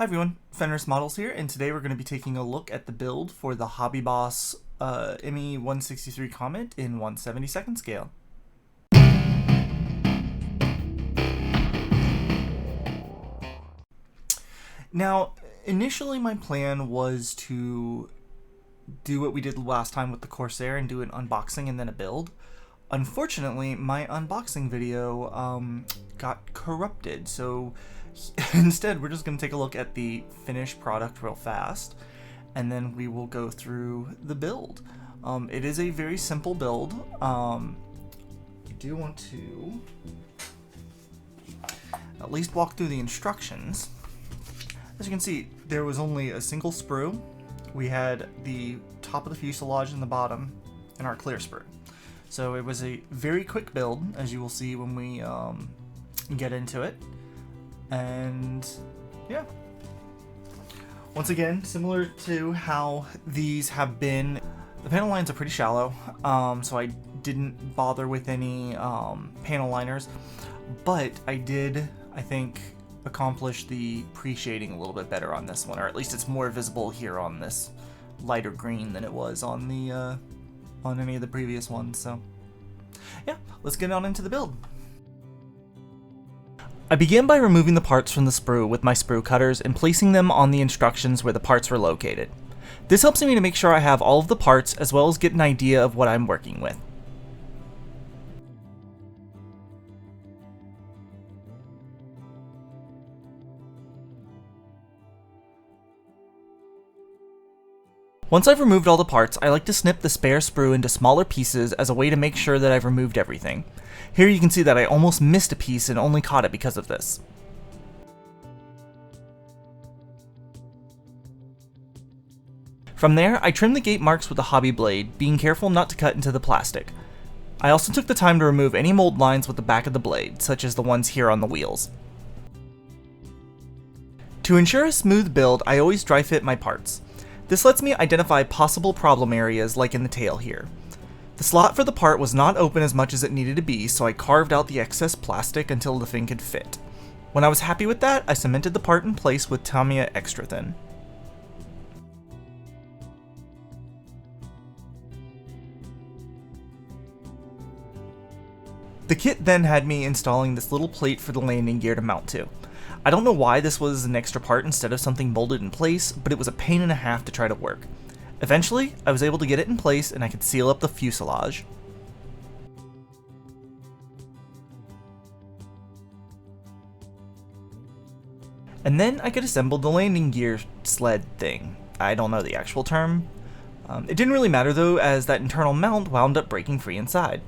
Hi everyone, Fenris Models here, and today we're going to be taking a look at the build for the HobbyBoss Me 163 Komet in 1/72 scale. Now, initially my plan was to do what we did last time with the Corsair and do an unboxing and then a build. Unfortunately, my unboxing video got corrupted, so instead we're just going to take a look at the finished product real fast, and then we will go through the build. It is a very simple build. I do want to at least walk through the instructions. As you can see, there was only a single sprue. We had the top of the fuselage and the bottom and our clear sprue. So it was a very quick build, as you will see when we get into it. And yeah, once again, similar to how these have been, the panel lines are pretty shallow, so I didn't bother with any panel liners, but I did, I think, accomplish the pre-shading a little bit better on this one, or at least it's more visible here on this lighter green than it was on the on any of the previous ones. So yeah, let's get on into the build. I began by removing the parts from the sprue with my sprue cutters and placing them on the instructions where the parts were located. This helps me to make sure I have all of the parts as well as get an idea of what I'm working with. Once I've removed all the parts, I like to snip the spare sprue into smaller pieces as a way to make sure that I've removed everything. Here you can see that I almost missed a piece and only caught it because of this. From there, I trimmed the gate marks with a hobby blade, being careful not to cut into the plastic. I also took the time to remove any mold lines with the back of the blade, such as the ones here on the wheels. To ensure a smooth build, I always dry fit my parts. This lets me identify possible problem areas like in the tail here. The slot for the part was not open as much as it needed to be, so I carved out the excess plastic until the thing could fit. When I was happy with that, I cemented the part in place with Tamiya Extra Thin. The kit then had me installing this little plate for the landing gear to mount to. I don't know why this was an extra part instead of something molded in place, but it was a pain and a half to try to work. Eventually, I was able to get it in place and I could seal up the fuselage. And then I could assemble the landing gear sled thing. I don't know the actual term. It didn't really matter though, as that internal mount wound up breaking free inside.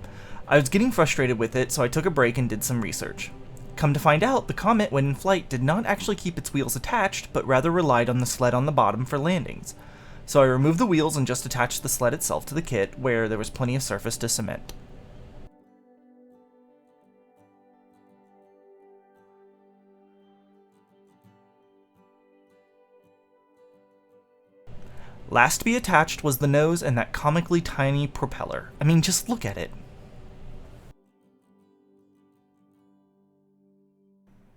I was getting frustrated with it, so I took a break and did some research. Come to find out, the Komet when in flight did not actually keep its wheels attached, but rather relied on the sled on the bottom for landings. So I removed the wheels and just attached the sled itself to the kit, where there was plenty of surface to cement. Last to be attached was the nose and that comically tiny propeller. I mean, just look at it.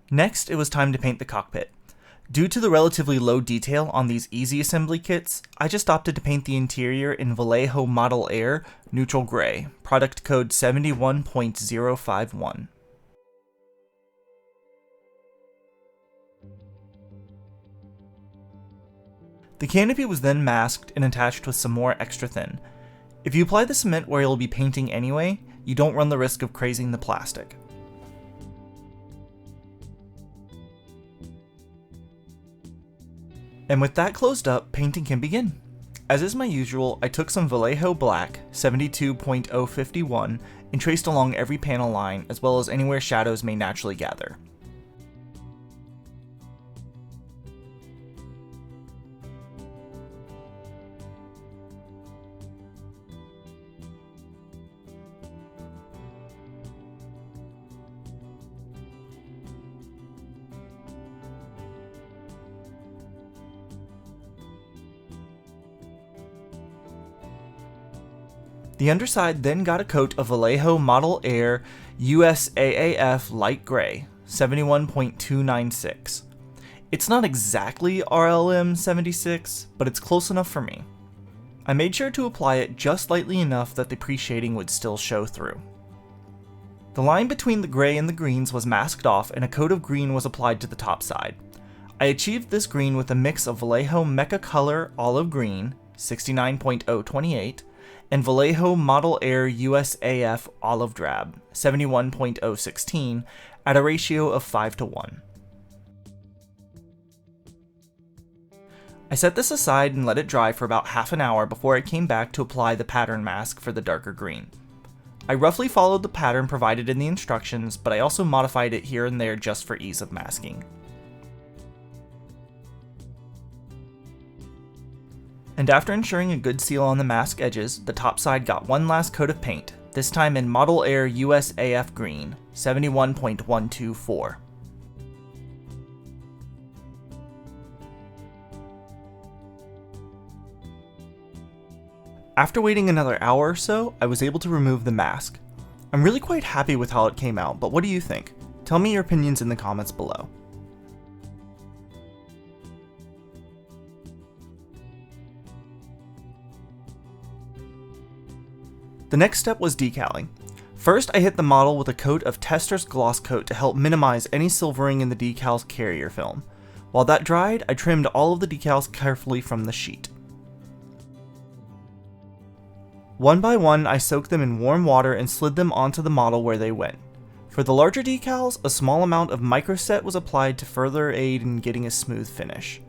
Next, it was time to paint the cockpit. Due to the relatively low detail on these easy assembly kits, I just opted to paint the interior in Vallejo Model Air Neutral Gray, product code 71.051. The canopy was then masked and attached with some more extra thin. If you apply the cement where you'll be painting anyway, you don't run the risk of crazing the plastic. And with that closed up, painting can begin. As is my usual, I took some Vallejo Black, 72.051, and traced along every panel line, as well as anywhere shadows may naturally gather. The underside then got a coat of Vallejo Model Air USAAF Light Gray, 71.296. It's not exactly RLM 76, but it's close enough for me. I made sure to apply it just lightly enough that the pre-shading would still show through. The line between the gray and the greens was masked off and a coat of green was applied to the top side. I achieved this green with a mix of Vallejo Mecha Color Olive Green, 69.028, and Vallejo Model Air USAF Olive Drab, 71.016, at a ratio of 5:1. I set this aside and let it dry for about half an hour before I came back to apply the pattern mask for the darker green. I roughly followed the pattern provided in the instructions, but I also modified it here and there just for ease of masking. And after ensuring a good seal on the mask edges, the top side got one last coat of paint, this time in Model Air USAF Green, 71.124. After waiting another hour or so, I was able to remove the mask. I'm really quite happy with how it came out, but what do you think? Tell me your opinions in the comments below. The next step was decaling. First, I hit the model with a coat of Tester's Gloss Coat to help minimize any silvering in the decal's carrier film. While that dried, I trimmed all of the decals carefully from the sheet. One by one, I soaked them in warm water and slid them onto the model where they went. For the larger decals, a small amount of microset was applied to further aid in getting a smooth finish.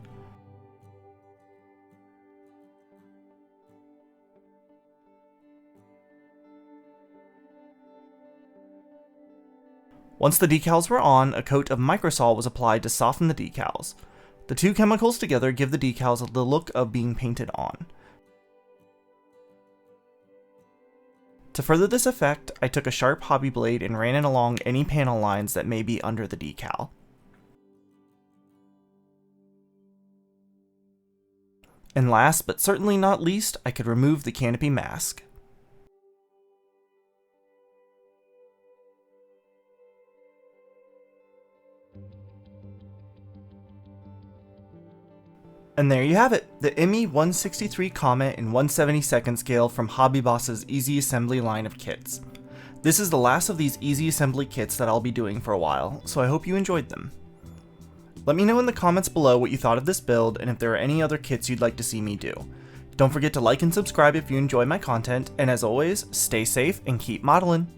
Once the decals were on, a coat of microsol was applied to soften the decals. The two chemicals together give the decals the look of being painted on. To further this effect, I took a sharp hobby blade and ran it along any panel lines that may be under the decal. And last but certainly not least, I could remove the canopy mask. And there you have it, the ME 163 Komet in 1/72nd scale from HobbyBoss's Easy Assembly line of kits. This is the last of these easy assembly kits that I'll be doing for a while, so I hope you enjoyed them. Let me know in the comments below what you thought of this build and if there are any other kits you'd like to see me do. Don't forget to like and subscribe if you enjoy my content, and as always, stay safe and keep modeling.